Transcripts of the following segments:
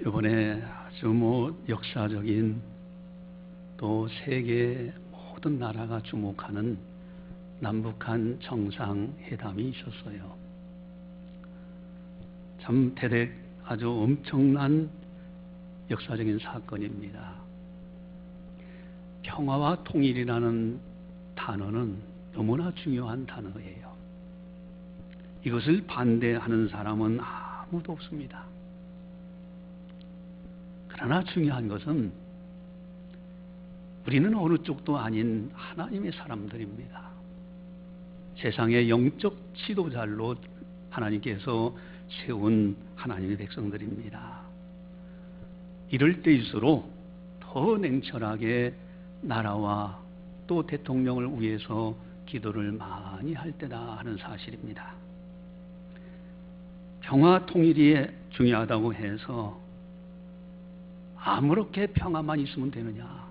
이번에 아주 역사적인 또 세계 모든 나라가 주목하는 남북한 정상회담이 있었어요. 참 대대 아주 엄청난 역사적인 사건입니다. 평화와 통일이라는 단어는 너무나 중요한 단어예요. 이것을 반대하는 사람은 아무도 없습니다. 그러나 중요한 것은 우리는 어느 쪽도 아닌 하나님의 사람들입니다. 세상의 영적 지도자로 하나님께서 세운 하나님의 백성들입니다. 이럴 때일수록 더 냉철하게 나라와 또 대통령을 위해서 기도를 많이 할 때다 하는 사실입니다. 평화 통일이 중요하다고 해서 아무렇게 평화만 있으면 되느냐?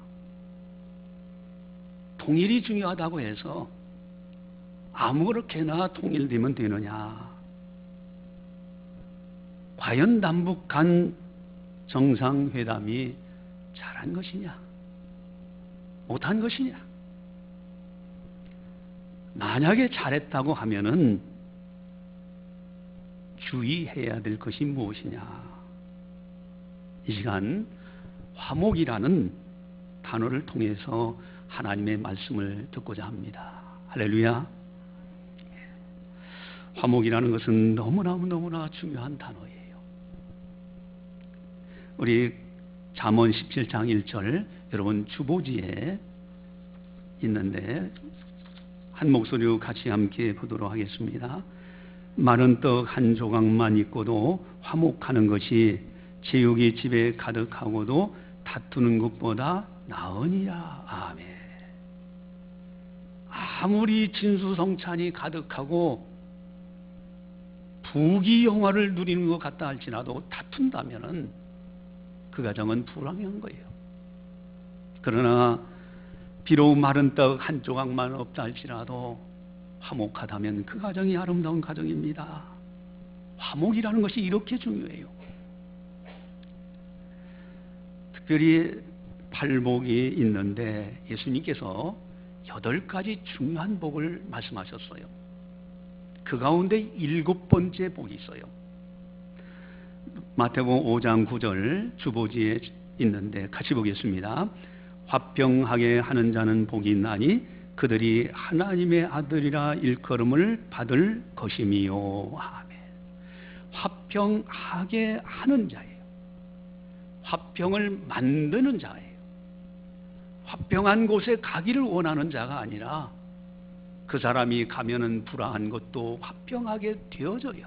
통일이 중요하다고 해서 아무렇게나 통일되면 되느냐? 과연 남북 간 정상회담이 잘한 것이냐? 못한 것이냐? 만약에 잘했다고 하면은 주의해야 될 것이 무엇이냐? 이 시간 화목이라는 단어를 통해서 하나님의 말씀을 듣고자 합니다. 할렐루야. 화목이라는 것은 너무나 중요한 단어예요. 우리 잠언 17장 1절 여러분 주보지에 있는데 한 목소리로 같이 함께 보도록 하겠습니다. 마른 떡 한 조각만 있고도 화목하는 것이 제육이 집에 가득하고도 다투는 것보다 나으니라. 아멘. 아무리 진수성찬이 가득하고 부귀영화를 누리는 것 같다 할지라도 다툰다면은 그 가정은 불황한 거예요. 그러나 비록 마른 떡 한 조각만 없다 할지라도 화목하다면 그 가정이 아름다운 가정입니다. 화목이라는 것이 이렇게 중요해요. 특별히 팔복이 있는데 예수님께서 8가지 중요한 복을 말씀하셨어요. 그 가운데 7번째 복이 있어요. 마태복음 5장 9절 주보지에 있는데 같이 보겠습니다. 화평하게 하는 자는 복이 있나니 그들이 하나님의 아들이라 일컬음을 받을 것임이요. 아멘. 화평하게 하는 자예요. 화평을 만드는 자예요. 화평한 곳에 가기를 원하는 자가 아니라 그 사람이 가면은 불안한 것도 화평하게 되어져요.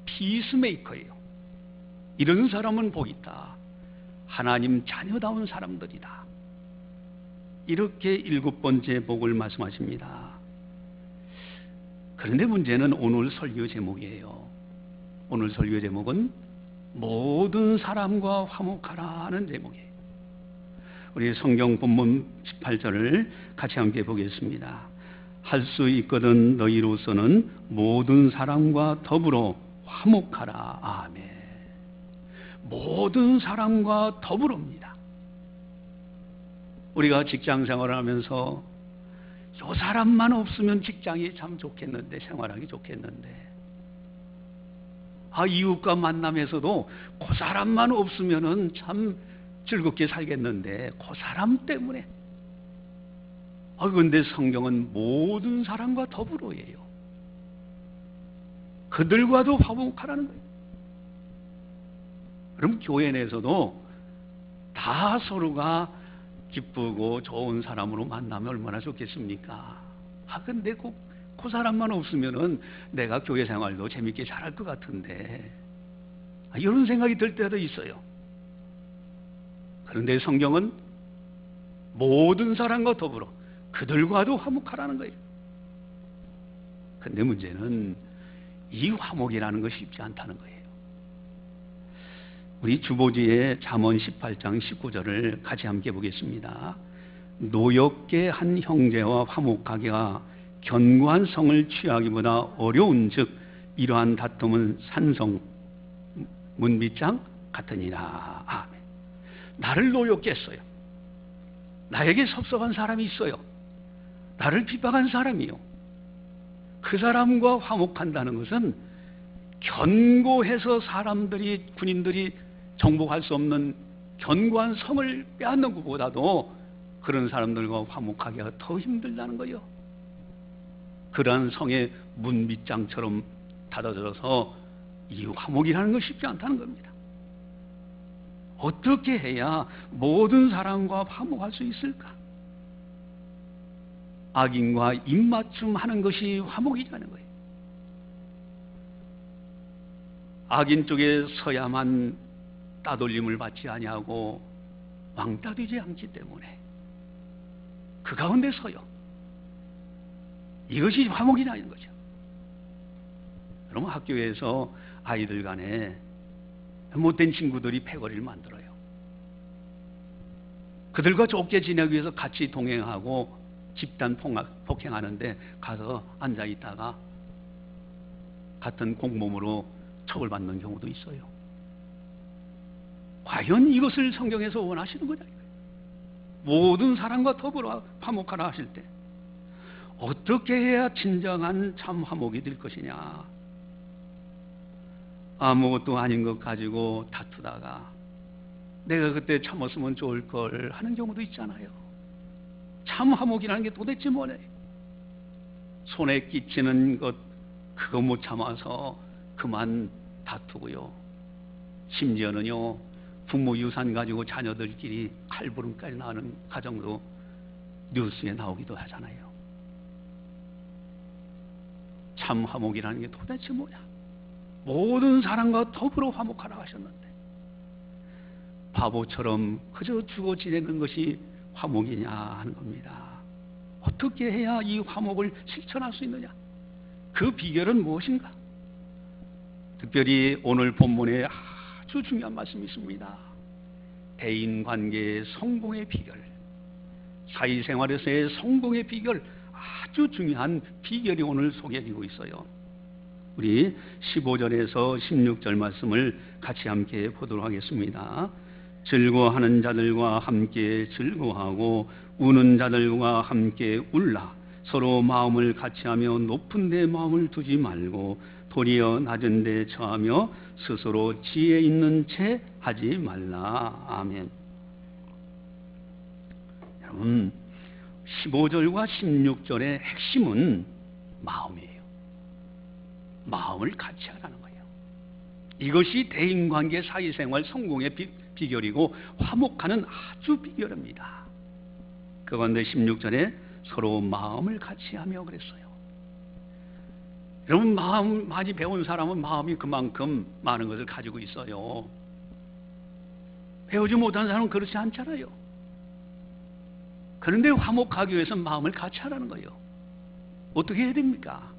피스메이커예요. 이런 사람은 복 있다. 하나님 자녀다운 사람들이다. 이렇게 7번째 복을 말씀하십니다. 그런데 문제는 오늘 설교 제목이에요. 오늘 설교 제목은 모든 사람과 화목하라는 제목이에요. 우리 성경 본문 18절을 같이 함께 보겠습니다. 할 수 있거든 너희로서는 모든 사람과 더불어 화목하라. 아멘. 모든 사람과 더불어입니다. 우리가 직장 생활을 하면서 저 사람만 없으면 직장이 참 좋겠는데, 생활하기 좋겠는데, 이웃과 만남에서도 그 사람만 없으면은 참 즐겁게 살겠는데 그 사람 때문에. 그런데 성경은 모든 사람과 더불어예요. 그들과도 화목하라는 거예요. 그럼 교회 내에서도 다 서로가 기쁘고 좋은 사람으로 만나면 얼마나 좋겠습니까? 근데 그 사람만 없으면은 내가 교회 생활도 재밌게 잘할 것 같은데, 이런 생각이 들 때도 있어요. 그런데 성경은 모든 사람과 더불어 그들과도 화목하라는 거예요. 근데 문제는 이 화목이라는 것이 쉽지 않다는 거예요. 우리 주보지의 잠언 18장 19절을 같이 함께 보겠습니다. 노엽게 한 형제와 화목하기가 견고한 성을 취하기보다 어려운 즉 이러한 다툼은 산성 문빗장 같으니라. 아멘. 나를 노엽게 했어요. 나에게 섭섭한 사람이 있어요. 나를 핍박한 사람이요. 그 사람과 화목한다는 것은 견고해서 사람들이, 군인들이 정복할 수 없는 견고한 성을 빼앗는 것보다도 그런 사람들과 화목하기가 더 힘들다는 거예요. 그러한 성의 문빗장처럼 닫아져서 이 화목이라는 것이 쉽지 않다는 겁니다. 어떻게 해야 모든 사람과 화목할 수 있을까? 악인과 입맞춤하는 것이 화목이라는 거예요. 악인 쪽에 서야만 따돌림을 받지 아니하고 왕따 되지 않기 때문에 그 가운데 서요. 이것이 화목이라는 거죠. 그러면 학교에서 아이들 간에 못된 친구들이 패거리를 만들어요. 그들과 좋게 지내기 위해서 같이 동행하고 집단 폭행하는데 가서 앉아 있다가 같은 공범으로 처벌받는 경우도 있어요. 과연 이것을 성경에서 원하시는 거냐? 모든 사람과 더불어 화목하라 하실 때 어떻게 해야 진정한 참 화목이 될 것이냐? 아무것도 아닌 것 가지고 다투다가 내가 그때 참았으면 좋을 걸 하는 경우도 있잖아요. 참 화목이라는 게 도대체 뭐래? 손에 끼치는 것 그거 못 참아서 그만 다투고요. 심지어는요 부모 유산 가지고 자녀들끼리 칼부림까지 나는 가정도 뉴스에 나오기도 하잖아요. 참 화목이라는 게 도대체 뭐야? 모든 사람과 더불어 화목하라 하셨는데 바보처럼 그저 죽어 지내는 것이 화목이냐 하는 겁니다. 어떻게 해야 이 화목을 실천할 수 있느냐? 그 비결은 무엇인가? 특별히 오늘 본문에 아주 중요한 말씀이 있습니다. 대인관계의 성공의 비결, 사회생활에서의 성공의 비결, 아주 중요한 비결이 오늘 소개되고 있어요. 우리 15절에서 16절 말씀을 같이 함께 보도록 하겠습니다. 즐거워하는 자들과 함께 즐거워하고 우는 자들과 함께 울라. 서로 마음을 같이하며 높은 데 마음을 두지 말고 도리어 낮은 데 처하며 스스로 지혜 있는 채 하지 말라. 아멘. 여러분 15절과 16절의 핵심은 마음이에요. 마음을 같이 하라는 거예요. 이것이 대인관계 사회생활 성공의 비결이고 화목하는 아주 비결입니다. 그런데 16절에 서로 마음을 같이 하며 그랬어요. 여러분 마음 많이 배운 사람은 마음이 그만큼 많은 것을 가지고 있어요. 배우지 못한 사람은 그렇지 않잖아요. 그런데 화목하기 위해서 마음을 같이 하라는 거예요. 어떻게 해야 됩니까?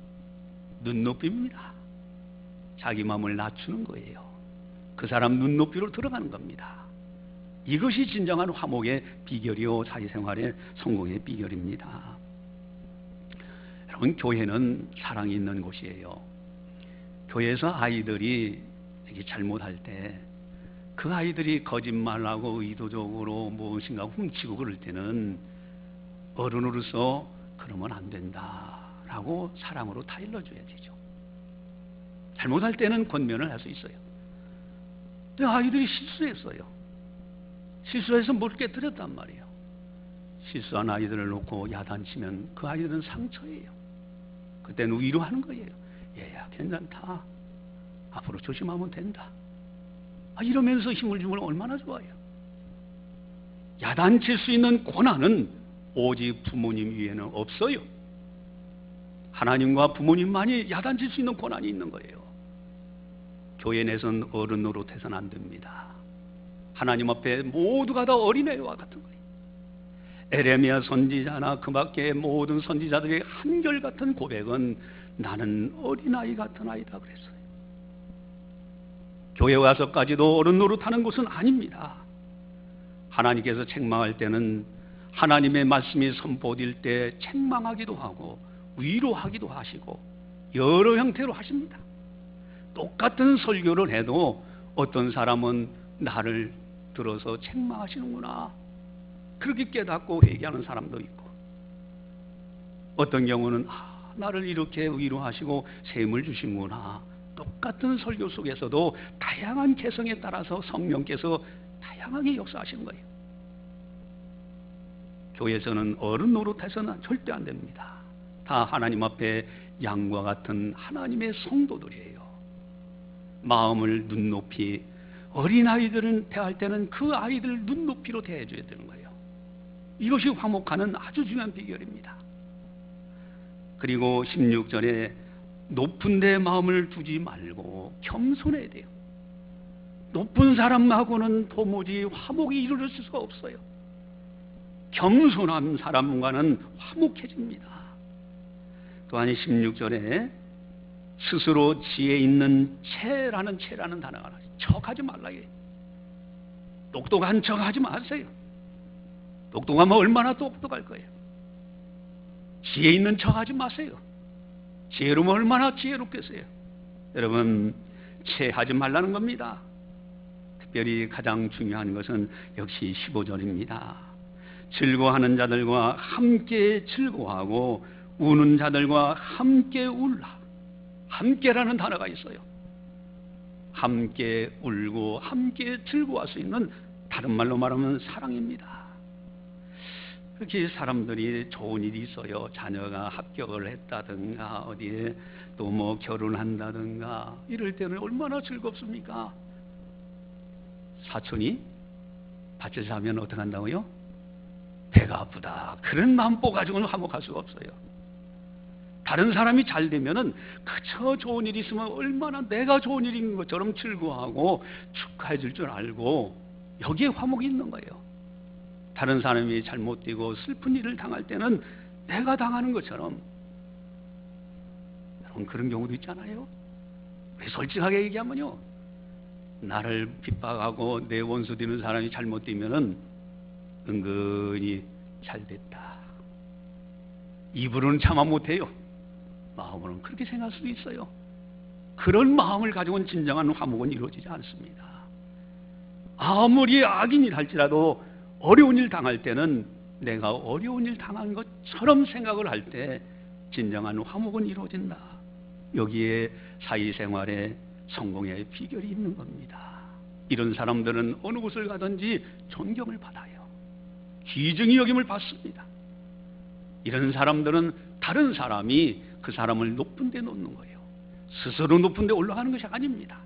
눈높이입니다. 자기 마음을 낮추는 거예요. 그 사람 눈높이로 들어가는 겁니다. 이것이 진정한 화목의 비결이요 사회생활의 성공의 비결입니다. 여러분 교회는 사랑이 있는 곳이에요. 교회에서 아이들이 이렇게 잘못할 때 그 아이들이 거짓말하고 의도적으로 무엇인가 훔치고 그럴 때는 어른으로서 그러면 안 된다라고 사랑으로 타일러줘야 되죠. 잘못할 때는 권면을 할 수 있어요. 근데 아이들이 실수했어요. 실수해서 뭘 깨뜨렸단 말이에요. 실수한 아이들을 놓고 야단치면 그 아이들은 상처예요. 그때는 위로하는 거예요. 얘야 괜찮다. 앞으로 조심하면 된다. 이러면서 힘을 주면 얼마나 좋아요. 야단칠 수 있는 권한은 오직 부모님 위에는 없어요. 하나님과 부모님만이 야단칠 수 있는 권한이 있는 거예요. 교회 내선 어른 노릇해서는 안 됩니다. 하나님 앞에 모두가 다 어린애와 같은 거예요. 에레미야 선지자나 그 밖에 모든 선지자들의 한결같은 고백은 나는 어린아이 같은 아이다 그랬어요. 교회 와서까지도 어른 노릇하는 것은 아닙니다. 하나님께서 책망할 때는 하나님의 말씀이 선포될 때 책망하기도 하고 위로하기도 하시고 여러 형태로 하십니다. 똑같은 설교를 해도 어떤 사람은 나를 들어서 책망하시는구나. 그렇게 깨닫고 회개하는 사람도 있고, 어떤 경우는 나를 이렇게 위로하시고 셈을 주시는구나. 똑같은 설교 속에서도 다양한 개성에 따라서 성령께서 다양하게 역사하시는 거예요. 교회에서는 어른 노릇해서는 절대 안 됩니다. 다 하나님 앞에 양과 같은 하나님의 성도들이에요. 마음을 눈높이, 어린아이들은 대할 때는 그 아이들 눈높이로 대해줘야 되는 거예요. 이것이 화목하는 아주 중요한 비결입니다. 그리고 16절에 높은 데 마음을 두지 말고 겸손해야 돼요. 높은 사람하고는 도무지 화목이 이루어질 수가 없어요. 겸손한 사람과는 화목해집니다. 또한 16절에 스스로 지혜 있는 체라는 단어가 나와요. 척하지 말라요. 똑똑한 척하지 마세요. 똑똑하면 얼마나 똑똑할 거예요. 지혜 있는 척하지 마세요. 지혜로우면 얼마나 지혜롭겠어요. 여러분, 체하지 말라는 겁니다. 특별히 가장 중요한 것은 역시 15절입니다. 즐거워하는 자들과 함께 즐거워하고 우는 자들과 함께 울라. 함께라는 단어가 있어요. 함께 울고 함께 즐거워할 수 있는, 다른 말로 말하면 사랑입니다. 그렇게 사람들이 좋은 일이 있어요. 자녀가 합격을 했다든가 어디에 또 뭐 결혼한다든가 이럴 때는 얼마나 즐겁습니까? 사촌이 밭을 사면 어떻게 한다고요? 배가 아프다. 그런 마음 가지고는 화목할 수가 없어요. 다른 사람이 잘 되면은 그저 좋은 일이 있으면 얼마나 내가 좋은 일인 것처럼 즐거워하고 축하해 줄 줄 알고, 여기에 화목이 있는 거예요. 다른 사람이 잘못되고 슬픈 일을 당할 때는 내가 당하는 것처럼, 여러분 그런 경우도 있잖아요. 솔직하게 얘기하면요, 나를 핍박하고 내 원수 되는 사람이 잘못되면은 은근히 잘됐다. 입으로는 참아 못해요. 마음으로는 그렇게 생각할 수도 있어요. 그런 마음을 가지고는 진정한 화목은 이루어지지 않습니다. 아무리 악인이 할지라도 어려운 일 당할 때는 내가 어려운 일 당한 것처럼 생각을 할 때 진정한 화목은 이루어진다. 여기에 사회생활에 성공의 비결이 있는 겁니다. 이런 사람들은 어느 곳을 가든지 존경을 받아요. 귀중히 여김을 받습니다. 이런 사람들은 다른 사람이 그 사람을 높은 데 놓는 거예요. 스스로 높은 데 올라가는 것이 아닙니다.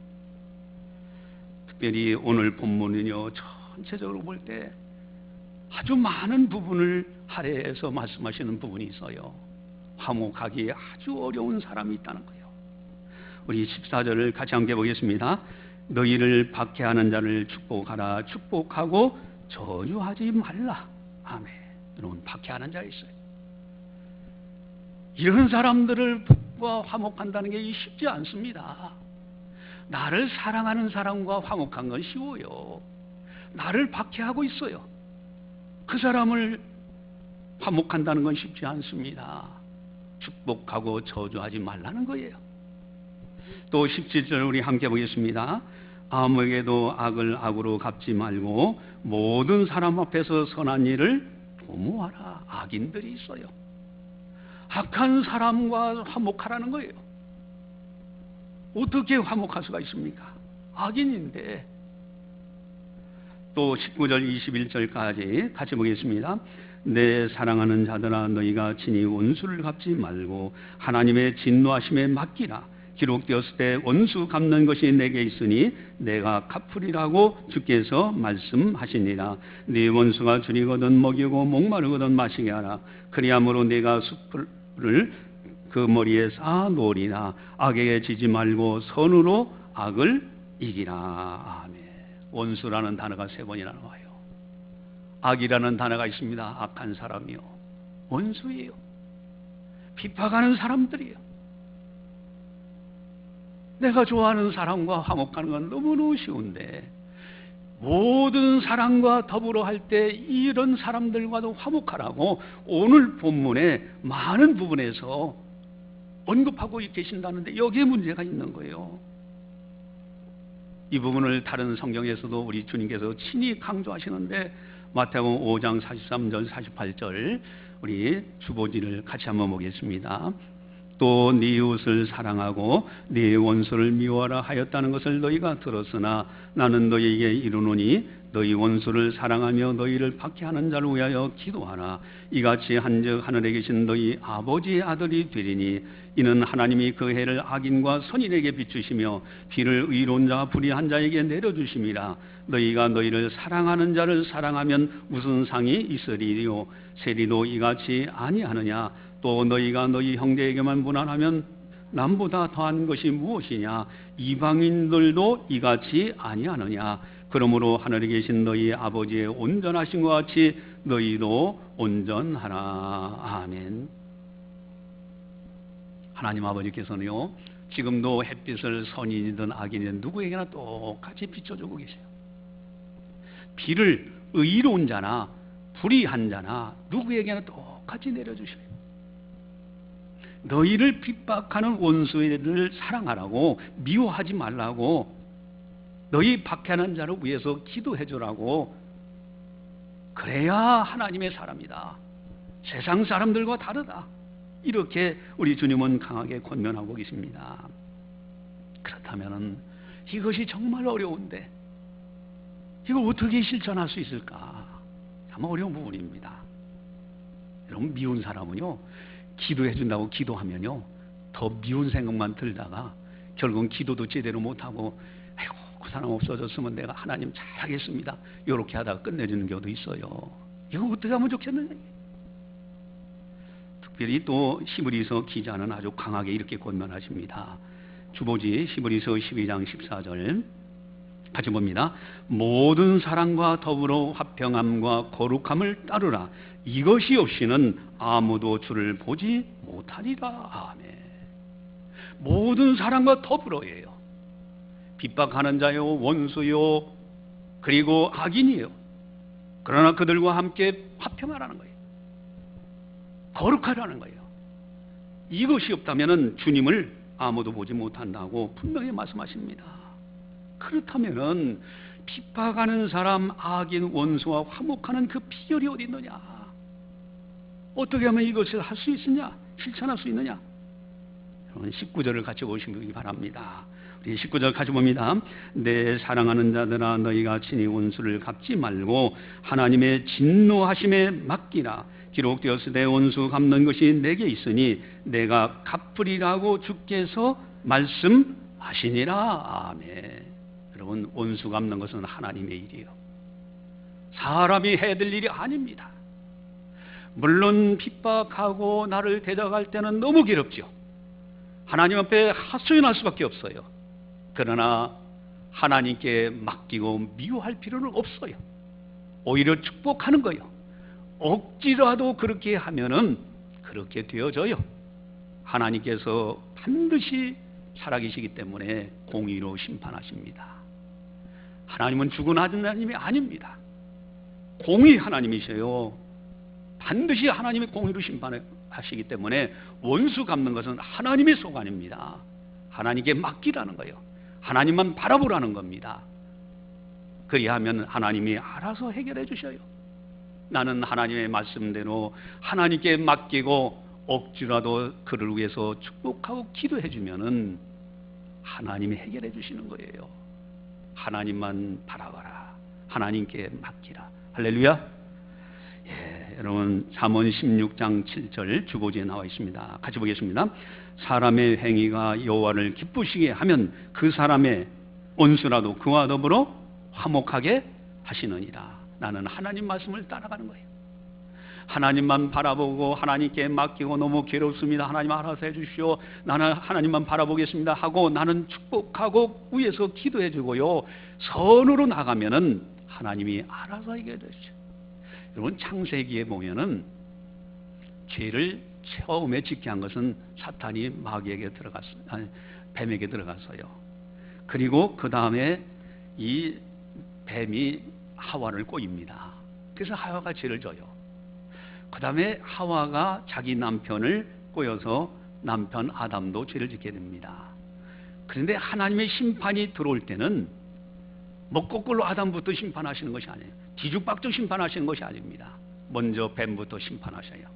특별히 오늘 본문은요, 전체적으로 볼 때 아주 많은 부분을 할애해서 말씀하시는 부분이 있어요. 화목하기 아주 어려운 사람이 있다는 거예요. 우리 14절을 같이 함께 보겠습니다. 너희를 박해하는 자를 축복하라. 축복하고 저주하지 말라. 아멘. 여러분, 박해하는 자 있어요. 이런 사람들과 화목한다는 게 쉽지 않습니다. 나를 사랑하는 사람과 화목한 건 쉬워요. 나를 박해하고 있어요. 그 사람을 화목한다는 건 쉽지 않습니다. 축복하고 저주하지 말라는 거예요. 또 17절 우리 함께 보겠습니다. 아무에게도 악을 악으로 갚지 말고 모든 사람 앞에서 선한 일을 도모하라. 악인들이 있어요. 악한 사람과 화목하라는 거예요. 어떻게 화목할 수가 있습니까? 악인인데. 또 19절 21절까지 같이 보겠습니다. 내 사랑하는 자들아, 너희가 친히 원수를 갚지 말고 하나님의 진노하심에 맡기라. 기록되었을 때 원수 갚는 것이 내게 있으니 내가 갚으리라고 주께서 말씀하시니라. 네 원수가 줄이거든 먹이고 목마르거든 마시게 하라. 그리함으로 내가 숯불을 그 머리에 쌓아 놓으리라. 악에게 지지 말고 선으로 악을 이기라. 아멘. 원수라는 단어가 3번이나 나와요. 악이라는 단어가 있습니다. 악한 사람이요, 원수예요. 핍박하는 사람들이에요. 내가 좋아하는 사람과 화목하는 건 너무너무 쉬운데, 모든 사람과 더불어 할 때 이런 사람들과도 화목하라고 오늘 본문에 많은 부분에서 언급하고 계신다는데 여기에 문제가 있는 거예요. 이 부분을 다른 성경에서도 우리 주님께서 친히 강조하시는데 마태복음 5장 43절 48절 우리 주보지를 같이 한번 보겠습니다. 또 네 이웃을 사랑하고 네 원수를 미워하라 하였다는 것을 너희가 들었으나 나는 너희에게 이르노니 너희 원수를 사랑하며 너희를 박해하는 자를 위하여 기도하라. 이같이 한즉 하늘에 계신 너희 아버지의 아들이 되리니 이는 하나님이 그 해를 악인과 선인에게 비추시며 비를 의로운 자와 불의한 자에게 내려주심이라. 너희가 너희를 사랑하는 자를 사랑하면 무슨 상이 있으리요? 세리도 이같이 아니하느냐? 또 너희가 너희 형제에게만 무난하면 남보다 더한 것이 무엇이냐? 이방인들도 이같이 아니하느냐? 그러므로 하늘에 계신 너희 아버지의 온전하신 것 같이 너희도 온전하라. 아멘. 하나님 아버지께서는요, 지금도 햇빛을 선인이든 악인이든 누구에게나 똑같이 비춰주고 계세요. 비를 의로운 자나 불의한 자나 누구에게나 똑같이 내려주셔요. 너희를 핍박하는 원수들을 사랑하라고, 미워하지 말라고, 너희 박해하는 자를 위해서 기도해 주라고. 그래야 하나님의 사람이다. 세상 사람들과 다르다. 이렇게 우리 주님은 강하게 권면하고 계십니다. 그렇다면 이것이 정말 어려운데 이걸 어떻게 실천할 수 있을까? 참 어려운 부분입니다. 여러분, 미운 사람은요, 기도해 준다고 기도하면요, 더 미운 생각만 들다가 결국은 기도도 제대로 못하고, 아이고 그 사람 없어졌으면 내가 하나님 잘하겠습니다, 이렇게 하다가 끝내주는 경우도 있어요. 이거 어떻게 하면 좋겠느냐. 특별히 또 히브리서 기자는 아주 강하게 이렇게 권면하십니다. 주보지 히브리서 12장 14절 같이 봅니다. 모든 사랑과 더불어 화평함과 거룩함을 따르라. 이것이 없이는 아무도 주를 보지 못하리라. 아멘. 모든 사랑과 더불어예요. 핍박하는 자요, 원수요, 그리고 악인이에요. 그러나 그들과 함께 화평하라는 거예요. 거룩하라는 거예요. 이것이 없다면 주님을 아무도 보지 못한다고 분명히 말씀하십니다. 그렇다면 핍박하는 사람, 악인, 원수와 화목하는 그 비결이 어디 있느냐? 어떻게 하면 이것을 할 수 있느냐? 실천할 수 있느냐? 여러분, 19절을 같이 보시기 바랍니다. 우리 19절 같이 봅니다. 내 사랑하는 자들아, 너희가 친히 원수를 갚지 말고 하나님의 진노하심에 맡기라. 기록되었을 때 원수 갚는 것이 내게 있으니 내가 갚으리라고 주께서 말씀하시니라. 아멘. 여러분, 원수 갚는 것은 하나님의 일이에요. 사람이 해야 될 일이 아닙니다. 물론 핍박하고 나를 데려갈 때는 너무 괴롭죠. 하나님 앞에 하소연할 수밖에 없어요. 그러나 하나님께 맡기고 미워할 필요는 없어요. 오히려 축복하는 거예요. 억지라도 그렇게 하면은 그렇게 되어져요. 하나님께서 반드시 살아계시기 때문에 공의로 심판하십니다. 하나님은 죽은 하나님이 아닙니다. 공의 하나님이셔요. 반드시 하나님의 공의로 심판하시기 때문에 원수 갚는 것은 하나님의 소관입니다. 하나님께 맡기라는 거예요. 하나님만 바라보라는 겁니다. 그리하면 하나님이 알아서 해결해 주셔요. 나는 하나님의 말씀대로 하나님께 맡기고 억지라도 그를 위해서 축복하고 기도해 주면은 하나님이 해결해 주시는 거예요. 하나님만 바라봐라. 하나님께 맡기라. 할렐루야. 예, 여러분, 잠언 16장 7절 주보지에 나와 있습니다. 같이 보겠습니다. 사람의 행위가 여호와를 기쁘시게 하면 그 사람의 원수라도 그와 더불어 화목하게 하시느니라. 나는 하나님 말씀을 따라가는 거예요. 하나님만 바라보고 하나님께 맡기고 너무 괴롭습니다, 하나님 알아서 해주시오, 나는 하나님만 바라보겠습니다 하고 나는 축복하고 위에서 기도해 주고요, 선으로 나가면은 하나님이 알아서 해결해 주시죠. 여러분, 창세기에 보면은 죄를 처음에 짓게 한 것은 사탄이 마귀에게 들어갔어요. 아니, 뱀에게 들어갔어요. 그리고 그 다음에 이 뱀이 하와를 꼬입니다. 그래서 하와가 죄를 져요. 그 다음에 하와가 자기 남편을 꼬여서 남편 아담도 죄를 짓게 됩니다. 그런데 하나님의 심판이 들어올 때는 뭐 거꾸로 아담부터 심판하시는 것이 아니에요. 뒤죽박죽 심판하시는 것이 아닙니다. 먼저 뱀부터 심판하셔요.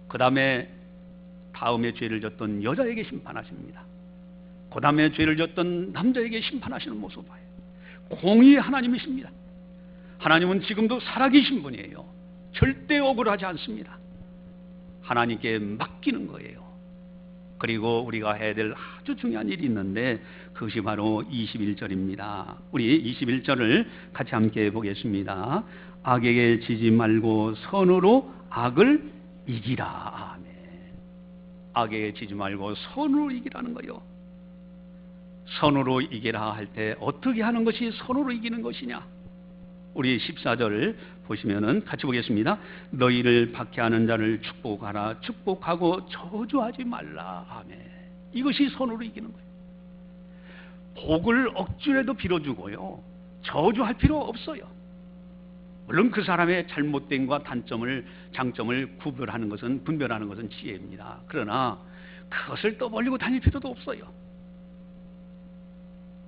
그 다음에 죄를 졌던 여자에게 심판하십니다. 그 다음에 죄를 졌던 남자에게 심판하시는 모습을 봐요. 공의의 하나님이십니다. 하나님은 지금도 살아계신 분이에요. 절대 억울하지 않습니다. 하나님께 맡기는 거예요. 그리고 우리가 해야 될 아주 중요한 일이 있는데 그것이 바로 21절입니다. 우리 21절을 같이 함께 보겠습니다. 악에게 지지 말고 선으로 악을 이기라. 아멘. 악에게 지지 말고 선으로 이기라는 거예요. 선으로 이기라 할 때 어떻게 하는 것이 선으로 이기는 것이냐? 우리 14절 보시면은 같이 보겠습니다. 너희를 박해하는 자를 축복하라. 축복하고 저주하지 말라. 아멘. 이것이 선으로 이기는 거예요. 복을 억지로라도 빌어주고요, 저주할 필요 없어요. 물론 그 사람의 잘못됨과 장점을 분별하는 것은 지혜입니다. 그러나 그것을 떠벌리고 다닐 필요도 없어요.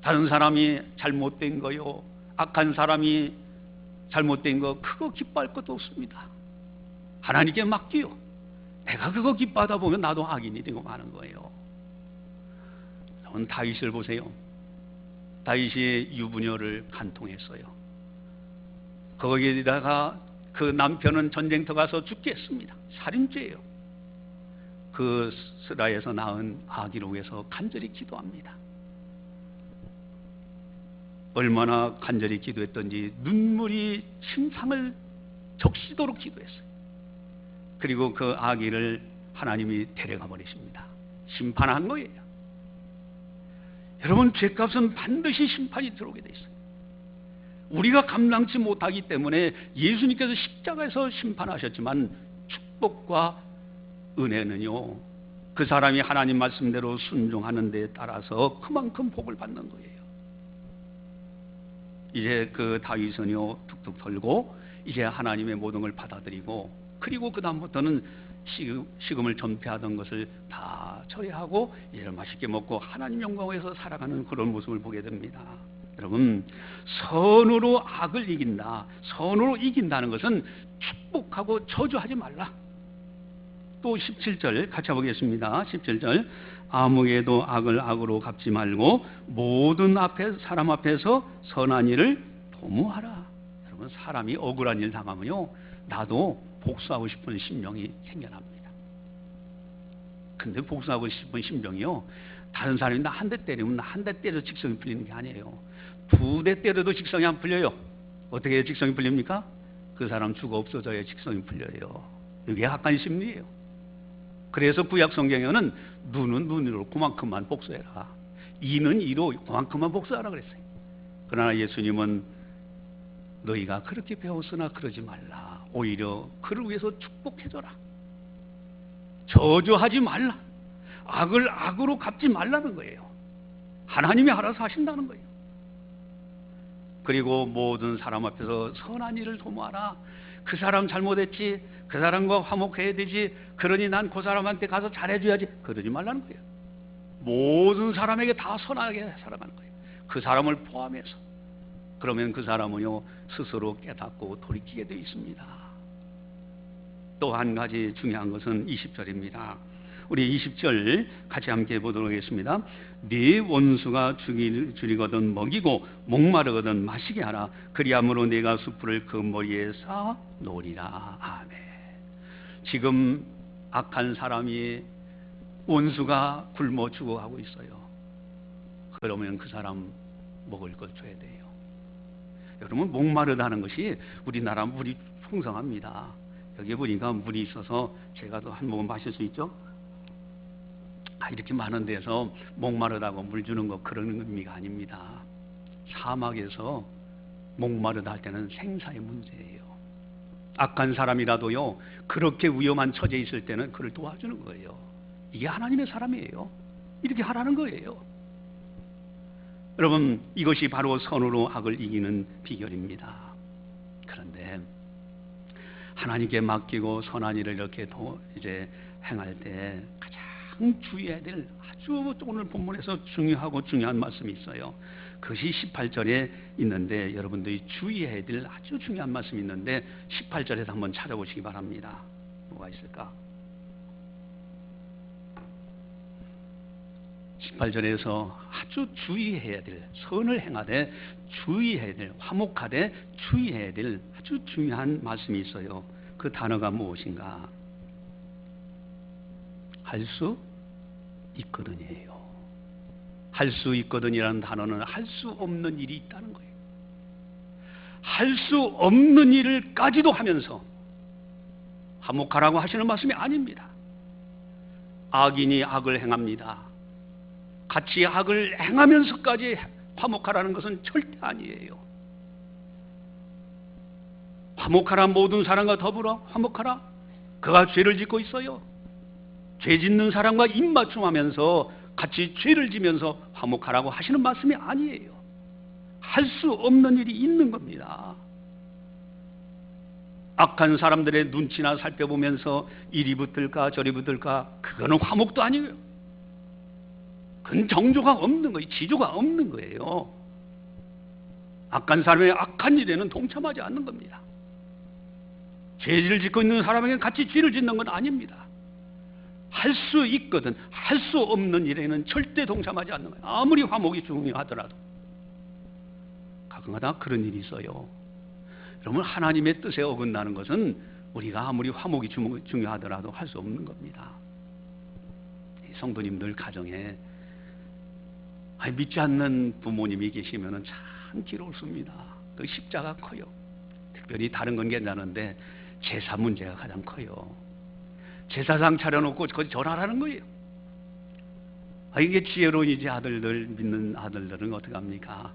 다른 사람이 잘못된 거요, 악한 사람이 잘못된 거, 그거 기뻐할 것도 없습니다. 하나님께 맡기요. 내가 그거 기뻐하다 보면 나도 악인이 되고 마는 거예요. 여러분, 다윗을 보세요. 다윗이 유부녀를 간통했어요. 거기에다가 그 남편은 전쟁터 가서 죽게 했습니다. 살인죄예요. 그 스라에서 낳은 아기를 위해서 간절히 기도합니다. 얼마나 간절히 기도했던지 눈물이 침상을 적시도록 기도했어요. 그리고 그 아기를 하나님이 데려가 버리십니다. 심판한 거예요. 여러분, 죄값은 반드시 심판이 들어오게 돼 있어요. 우리가 감당치 못하기 때문에 예수님께서 십자가에서 심판하셨지만 축복과 은혜는요, 그 사람이 하나님 말씀대로 순종하는 데에 따라서 그만큼 복을 받는 거예요. 이제 그 다윗은요, 툭툭 털고 이제 하나님의 모든 걸 받아들이고, 그리고 그 다음부터는 식음을 전폐하던 것을 다 처리하고 이제 맛있게 먹고 하나님 영광에서 살아가는 그런 모습을 보게 됩니다. 여러분, 선으로 악을 이긴다. 선으로 이긴다는 것은 축복하고 저주하지 말라. 또 17절 같이 보겠습니다. 17절, 아무에도 악을 악으로 갚지 말고 모든 사람 앞에서 선한 일을 도모하라. 여러분, 사람이 억울한 일 당하면요, 나도 복수하고 싶은 심령이 생겨납니다. 근데 복수하고 싶은 심령이요, 다른 사람이 나 한 대 때리면 나 한 대 때려 직성이 풀리는 게 아니에요. 2대 때려도 직성이 안 풀려요. 어떻게 직성이 풀립니까? 그 사람 죽어 없어져야 직성이 풀려요. 이게 악한 심리예요. 그래서 구약 성경에는 눈은 눈으로 그만큼만 복수해라, 이는 이로 그만큼만 복수하라 그랬어요. 그러나 예수님은 너희가 그렇게 배웠으나 그러지 말라. 오히려 그를 위해서 축복해줘라. 저주하지 말라. 악을 악으로 갚지 말라는 거예요. 하나님이 알아서 하신다는 거예요. 그리고 모든 사람 앞에서 선한 일을 도모하라. 그 사람 잘못했지, 그 사람과 화목해야 되지, 그러니 난 그 사람한테 가서 잘해줘야지, 그러지 말라는 거예요. 모든 사람에게 다 선하게 살아가는 거예요. 그 사람을 포함해서. 그러면 그 사람은요, 스스로 깨닫고 돌이키게 되어 있습니다. 또 한 가지 중요한 것은 20절입니다. 우리 20절 같이 함께 보도록 하겠습니다. 네 원수가 줄이거든 먹이고 목마르거든 마시게 하라. 그리함으로 내가 숯불을 그 머리에 쌓아 놓으리라. 아멘. 지금 악한 사람이, 원수가 굶어 죽어가고 있어요. 그러면 그 사람 먹을 걸 줘야 돼요. 여러분, 목마르다는 것이 우리나라 물이 풍성합니다. 여기 보니까 물이 있어서 제가 또 한 모금 마실 수 있죠? 이렇게 많은 데서 목마르다고 물 주는 거 그런 의미가 아닙니다. 사막에서 목마르다 할 때는 생사의 문제예요. 악한 사람이라도요, 그렇게 위험한 처지에 있을 때는 그를 도와주는 거예요. 이게 하나님의 사람이에요. 이렇게 하라는 거예요. 여러분, 이것이 바로 선으로 악을 이기는 비결입니다. 그런데 하나님께 맡기고 선한 일을 이렇게 이제 행할 때 가장 주의해야 될, 아주 오늘 본문에서 중요한 말씀이 있어요. 그것이 18절에 있는데 여러분들이 주의해야 될 아주 중요한 말씀이 있는데 18절에서 한번 찾아보시기 바랍니다. 뭐가 있을까? 18절에서 아주 주의해야 될, 선을 행하되 주의해야 될, 화목하되 주의해야 될 아주 중요한 말씀이 있어요. 그 단어가 무엇인가? 할 수 있거든이에요. 할 수 있거든이라는 단어는 할 수 없는 일이 있다는 거예요. 할 수 없는 일을까지도 하면서 화목하라고 하시는 말씀이 아닙니다. 악인이 악을 행합니다. 같이 악을 행하면서까지 화목하라는 것은 절대 아니에요. 화목하라, 모든 사람과 더불어 화목하라. 그가 죄를 짓고 있어요. 죄 짓는 사람과 입맞춤하면서 같이 죄를 지면서 화목하라고 하시는 말씀이 아니에요. 할 수 없는 일이 있는 겁니다. 악한 사람들의 눈치나 살펴보면서 이리 붙을까 저리 붙을까, 그거는 화목도 아니에요. 그건 정조가 없는 거예요. 지조가 없는 거예요. 악한 사람의 악한 일에는 동참하지 않는 겁니다. 죄를 짓고 있는 사람에게 같이 죄를 짓는 건 아닙니다. 할 수 있거든 할 수 없는 일에는 절대 동참하지 않는 거예요. 아무리 화목이 중요하더라도. 가끔가다 그런 일이 있어요. 여러분, 하나님의 뜻에 어긋나는 것은 우리가 아무리 화목이 중요하더라도 할 수 없는 겁니다. 성도님들 가정에 믿지 않는 부모님이 계시면 참 괴롭습니다. 그 십자가 커요. 특별히 다른 건 괜찮은데 제사 문제가 가장 커요. 제사상 차려놓고 거기 절하라는 거예요. 이게 지혜로운이지. 아들들, 믿는 아들들은 어떡합니까?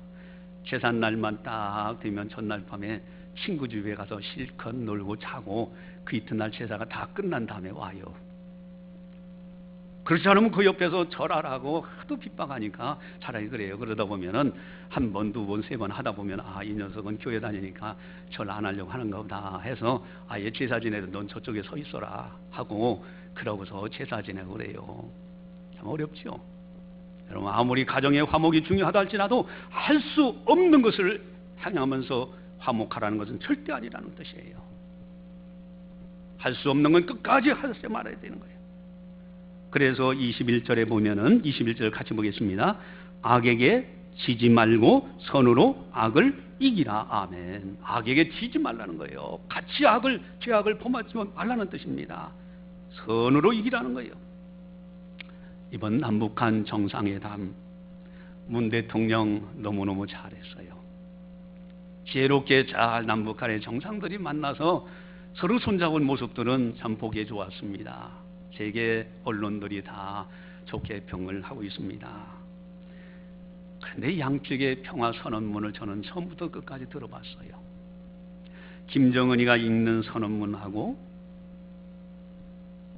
제사 날만 딱 되면 전날 밤에 친구 집에 가서 실컷 놀고 자고 그 이튿날 제사가 다 끝난 다음에 와요. 그렇지 않으면 그 옆에서 절하라고 하도 핍박하니까 차라리 그래요. 그러다 보면은 한 번, 두 번, 세 번 하다 보면 이 녀석은 교회 다니니까 절 안 하려고 하는가 보다 해서 얘 제사 지내도 넌 저쪽에 서 있어라 하고 그러고서 제사 지내고 그래요. 참 어렵죠. 여러분, 아무리 가정의 화목이 중요하다 할지라도 할 수 없는 것을 향하면서 화목하라는 것은 절대 아니라는 뜻이에요. 할 수 없는 건 끝까지 하지 말아야 되는 거예요. 그래서 21절에 보면은 21절 같이 보겠습니다. 악에게 지지 말고 선으로 악을 이기라. 아멘. 악에게 지지 말라는 거예요. 같이 죄악을 범하지 말라는 뜻입니다. 선으로 이기라는 거예요. 이번 남북한 정상회담 문 대통령 너무너무 잘했어요. 지혜롭게 잘 남북한의 정상들이 만나서 서로 손잡은 모습들은 참 보기에 좋았습니다. 세계 언론들이 다 좋게 평을 하고 있습니다. 그런데 양측의 평화 선언문을 저는 처음부터 끝까지 들어봤어요. 김정은이가 읽는 선언문하고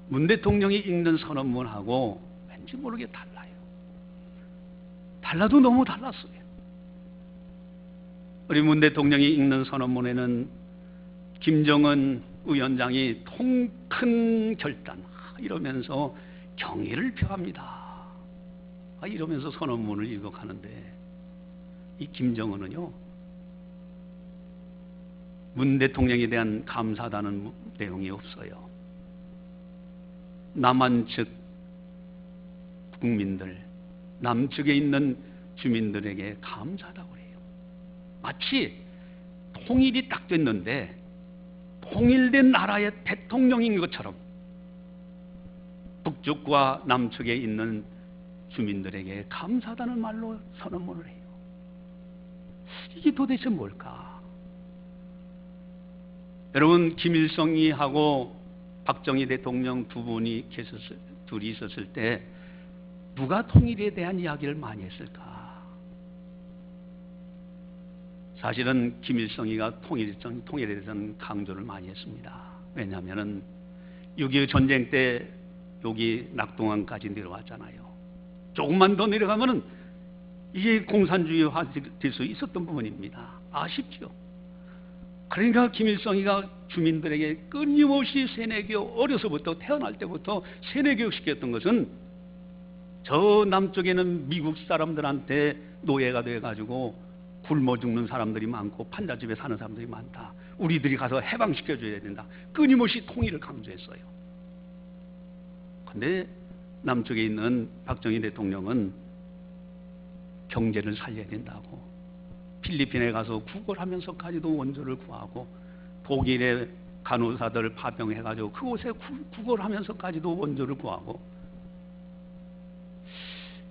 문 대통령이 읽는 선언문하고 왠지 모르게 달라요. 달라도 너무 달랐어요. 우리 문 대통령이 읽는 선언문에는 김정은 위원장이 큰 결단 이러면서 경의를 표합니다. 이러면서 선언문을 읽어가는데 이 김정은은요, 문 대통령에 대한 감사하다는 내용이 없어요. 남한 측 국민들, 남측에 있는 주민들에게 감사하다고 해요. 마치 통일이 딱 됐는데 통일된 나라의 대통령인 것처럼 북측과 남측에 있는 주민들에게 감사하다는 말로 선언문을 해요. 이게 도대체 뭘까? 여러분, 김일성이하고 박정희 대통령 둘이 있었을 때 누가 통일에 대한 이야기를 많이 했을까? 사실은 김일성이가 통일에 대해서는 강조를 많이 했습니다. 왜냐하면 6.25 전쟁 때 여기 낙동강까지 내려왔잖아요. 조금만 더 내려가면은 이게 공산주의화 될 수 있었던 부분입니다. 아쉽죠. 그러니까 김일성이가 주민들에게 끊임없이 세뇌교육, 어려서부터 태어날 때부터 세뇌교육 시켰던 것은 저 남쪽에는 미국 사람들한테 노예가 돼가지고 굶어 죽는 사람들이 많고 판잣집에 사는 사람들이 많다. 우리들이 가서 해방시켜줘야 된다. 끊임없이 통일을 강조했어요. 그런데 남쪽에 있는 박정희 대통령은 경제를 살려야 된다고 필리핀에 가서 구걸하면서까지도 원조를 구하고 독일의 간호사들 파병해가지고 그곳에 구걸하면서까지도 원조를 구하고.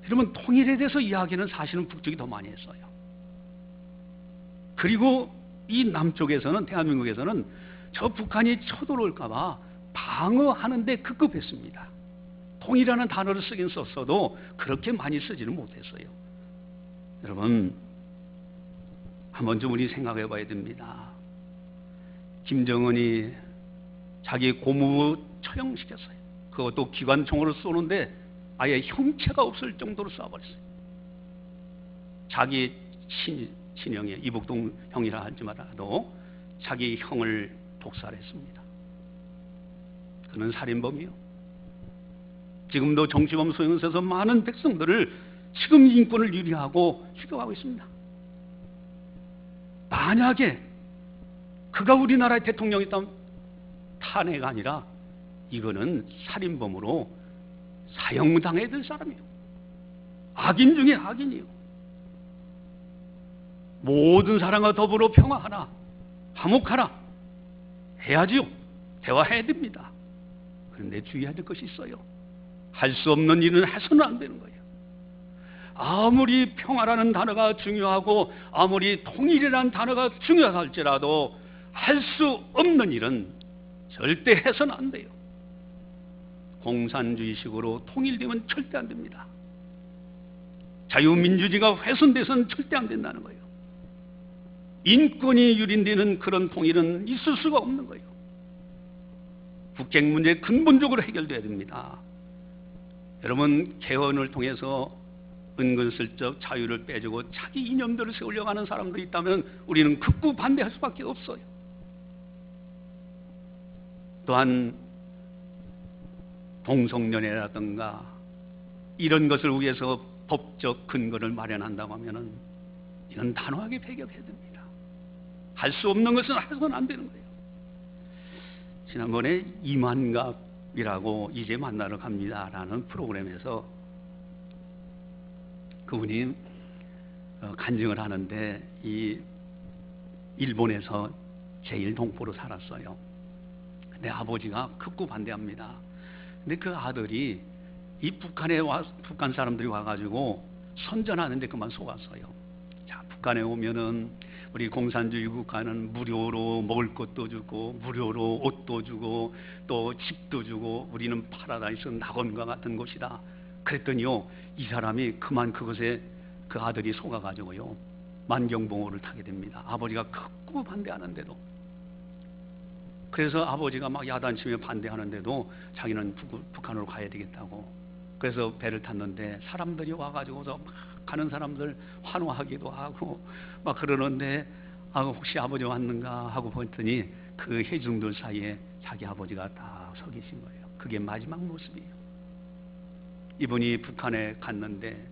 그러면 통일에 대해서 이야기는 사실은 북쪽이 더 많이 했어요. 그리고 이 남쪽에서는, 대한민국에서는 저 북한이 쳐들어올까봐 방어하는데 급급했습니다. 통일이라는 단어를 쓰긴 썼어도 그렇게 많이 쓰지는 못했어요. 여러분, 한번 좀 우리 생각해 봐야 됩니다. 김정은이 자기 고무 처형시켰어요. 그것도 기관총으로 쏘는데 아예 형체가 없을 정도로 쏴버렸어요. 자기 친형이, 이복동 형이라 하지 말아도 자기 형을 독살했습니다. 그는 살인범이요. 지금도 정치범 소용서에서 많은 백성들을 지금 인권을 유리하고 추격하고 있습니다. 만약에 그가 우리나라의 대통령이었다면 탄핵 아니라 이거는 살인범으로 사형당해야 될 사람이에요. 악인 중에 악인이에요. 모든 사람과 더불어 평화하라, 화목하라 해야지요. 대화해야 됩니다. 그런데 주의해야 될 것이 있어요. 할 수 없는 일은 해서는 안 되는 거예요. 아무리 평화라는 단어가 중요하고 아무리 통일이라는 단어가 중요하다 할지라도 할 수 없는 일은 절대 해서는 안 돼요. 공산주의식으로 통일되면 절대 안 됩니다. 자유민주주의가 훼손돼서는 절대 안 된다는 거예요. 인권이 유린되는 그런 통일은 있을 수가 없는 거예요. 북핵 문제 근본적으로 해결돼야 됩니다. 여러분, 개헌을 통해서 은근슬쩍 자유를 빼주고 자기 이념대로 세우려고 하는 사람들이 있다면 우리는 극구 반대할 수밖에 없어요. 또한 동성연애라든가 이런 것을 위해서 법적 근거를 마련한다고 하면은 이건 단호하게 배격해야 됩니다. 할 수 없는 것은 해서는 안 되는 거예요. 지난번에 이만갑이라고 이제 만나러 갑니다라는 프로그램에서 그분이 간증을 하는데 이 일본에서 제1동포로 살았어요. 근데 아버지가 극구 반대합니다. 근데 그 아들이 이 북한 사람들이 와가지고 선전하는데 그만 속았어요. 자, 북한에 오면은 우리 공산주의 국가는 무료로 먹을 것도 주고 무료로 옷도 주고 또 집도 주고 우리는 파라다이스 낙원과 같은 곳이다. 그랬더니요, 이 사람이 그만 그것에 그 아들이 속아가지고요 만경봉호를 타게 됩니다. 아버지가 극구 반대하는데도. 그래서 아버지가 막 야단치며 반대하는데도 자기는 북한으로 가야 되겠다고. 그래서 배를 탔는데 사람들이 와가지고서 막 가는 사람들 환호하기도 하고 막 그러는데 혹시 아버지 왔는가 하고 봤더니 그 해중들 사이에 자기 아버지가 딱 서 계신 거예요. 그게 마지막 모습이에요. 이분이 북한에 갔는데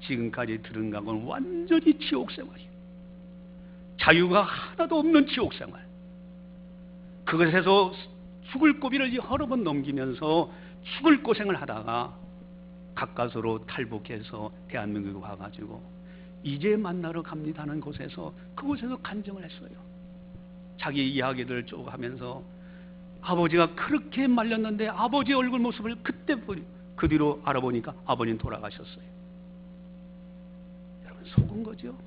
지금까지 들은 각은 완전히 지옥 생활이에요. 자유가 하나도 없는 지옥 생활. 그것에서 죽을 고비를 여러 번 넘기면서 죽을 고생을 하다가 가까스로 탈북해서 대한민국에 와가지고 이제 만나러 갑니다는 곳에서 그곳에서 간증을 했어요. 자기 이야기들을 쭉 하면서 아버지가 그렇게 말렸는데 아버지의 얼굴 모습을 그때 그 뒤로 알아보니까 아버님 돌아가셨어요. 여러분, 속은 거죠.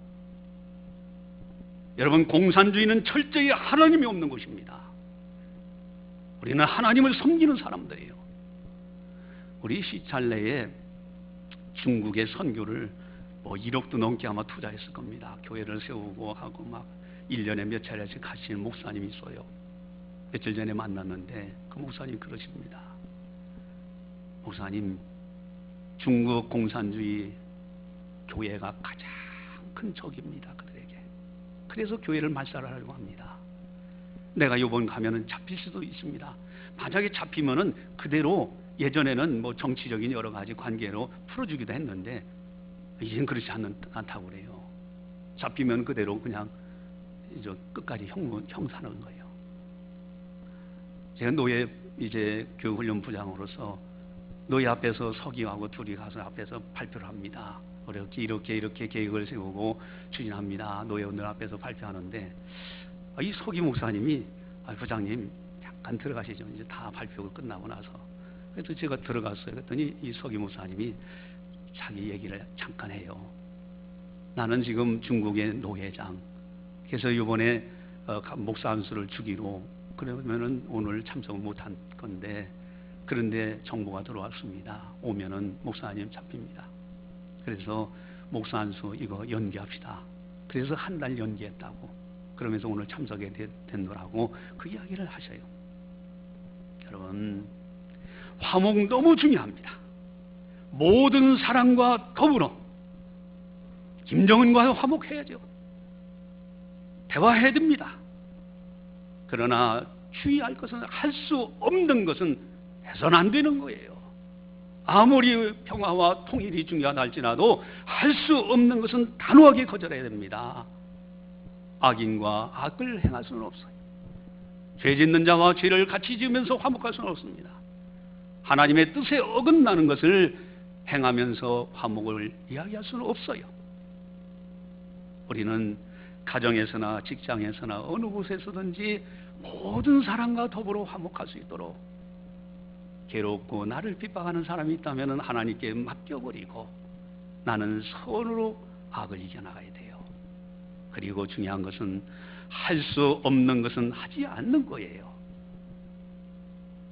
여러분, 공산주의는 철저히 하나님이 없는 것입니다. 우리는 하나님을 섬기는 사람들이에요. 우리 시찰내에 중국의 선교를 1억도 넘게 아마 투자했을 겁니다. 교회를 세우고 하고 막 1년에 몇 차례씩 가시는 목사님이 있어요. 며칠 전에 만났는데 그 목사님 그러십니다. 목사님, 중국 공산주의 교회가 가장 큰 적입니다, 그들에게. 그래서 교회를 말살하려고 합니다. 내가 이번 가면은 잡힐 수도 있습니다. 만약에 잡히면은 그대로 예전에는 정치적인 여러 가지 관계로 풀어주기도 했는데 이젠 그렇지 않다고 그래요. 잡히면 그대로 그냥 이제 끝까지 형사하는 거예요. 제가 노예 이제 교육훈련 부장으로서 노예 앞에서 서기하고 둘이 가서 앞에서 발표를 합니다. 이렇게 계획을 세우고 추진합니다. 노예원들 앞에서 발표하는데 이 서기 목사님이 부장님 잠깐 들어가시죠. 이제 다 발표가 끝나고 나서. 그래서 제가 들어갔어요. 그랬더니 이 서기 목사님이 자기 얘기를 잠깐 해요. 나는 지금 중국의 노회장. 그래서 이번에 목사 한 수를 주기로 그러면은 오늘 참석을 못한 건데 그런데 정보가 들어왔습니다. 오면은 목사님 잡힙니다. 그래서 목사 한 수 이거 연기합시다. 그래서 한 달 연기했다고. 그러면서 오늘 참석이 됐노라고 그 이야기를 하셔요. 여러분, 화목 너무 중요합니다. 모든 사람과 더불어 김정은과 화목해야죠. 대화해야 됩니다. 그러나 주의할 것은 할 수 없는 것은 해서는 안 되는 거예요. 아무리 평화와 통일이 중요하다 할지라도 할 수 없는 것은 단호하게 거절해야 됩니다. 악인과 악을 행할 수는 없어요. 죄 짓는 자와 죄를 같이 지으면서 화목할 수는 없습니다. 하나님의 뜻에 어긋나는 것을 행하면서 화목을 이야기할 수는 없어요. 우리는 가정에서나 직장에서나 어느 곳에서든지 모든 사람과 더불어 화목할 수 있도록 괴롭고 나를 핍박하는 사람이 있다면 하나님께 맡겨버리고 나는 선으로 악을 이겨나가야 돼요. 그리고 중요한 것은 할 수 없는 것은 하지 않는 거예요.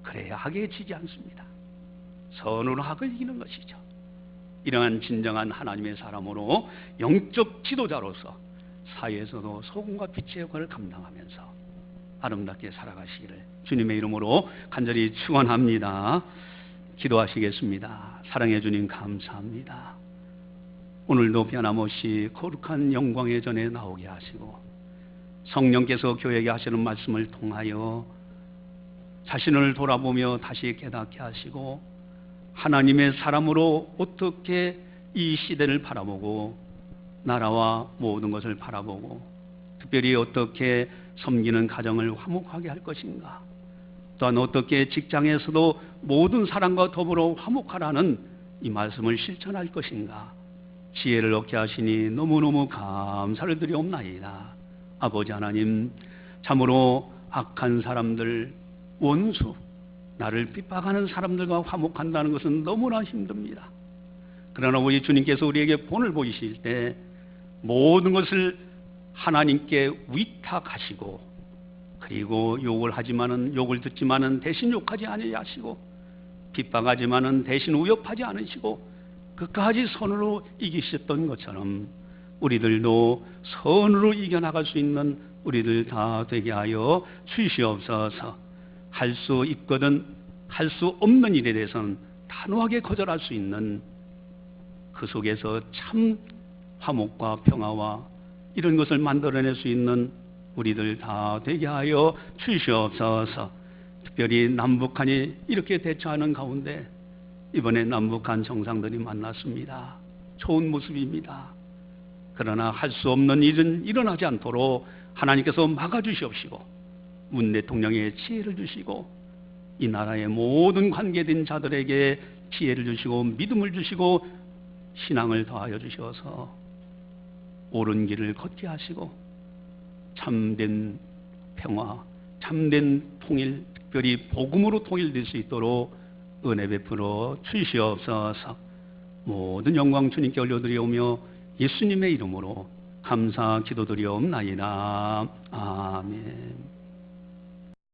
그래야 악에 지지 않습니다. 선으로 악을 이기는 것이죠. 이러한 진정한 하나님의 사람으로 영적 지도자로서 사회에서도 소금과 빛의 역할을 감당하면서 아름답게 살아가시기를 주님의 이름으로 간절히 축원합니다. 기도하시겠습니다. 사랑해 주님 감사합니다. 오늘도 변함없이 거룩한 영광의 전에 나오게 하시고 성령께서 교회에게 하시는 말씀을 통하여 자신을 돌아보며 다시 깨닫게 하시고 하나님의 사람으로 어떻게 이 시대를 바라보고 나라와 모든 것을 바라보고 특별히 어떻게 섬기는 가정을 화목하게 할 것인가, 또한 어떻게 직장에서도 모든 사람과 더불어 화목하라는 이 말씀을 실천할 것인가 지혜를 얻게 하시니 너무너무 감사를 드리옵나이다. 아버지 하나님, 참으로 악한 사람들, 원수, 나를 핍박하는 사람들과 화목한다는 것은 너무나 힘듭니다. 그러나 우리 주님께서 우리에게 본을 보이실 때 모든 것을 하나님께 위탁하시고 그리고 욕을 듣지만은 대신 욕하지 아니하시고 핍박하지만은 대신 위협하지 않으시고 끝까지 선으로 이기셨던 것처럼 우리들도 선으로 이겨나갈 수 있는 우리들 다 되게 하여 주시옵소서. 할 수 있거든 할 수 없는 일에 대해서는 단호하게 거절할 수 있는 그 속에서 참 화목과 평화와 이런 것을 만들어낼 수 있는 우리들 다 되게 하여 주시옵소서. 특별히 남북한이 이렇게 대처하는 가운데 이번에 남북한 정상들이 만났습니다. 좋은 모습입니다. 그러나 할 수 없는 일은 일어나지 않도록 하나님께서 막아주시옵시고 문 대통령의 지혜를 주시고 이 나라의 모든 관계된 자들에게 지혜를 주시고 믿음을 주시고 신앙을 더하여 주셔서 옳은 길을 걷게 하시고 참된 평화, 참된 통일, 특별히 복음으로 통일될 수 있도록 은혜 베풀어 주시옵소서. 모든 영광 주님께 올려드리오며 예수님의 이름으로 감사 기도드리옵나이다. 아멘.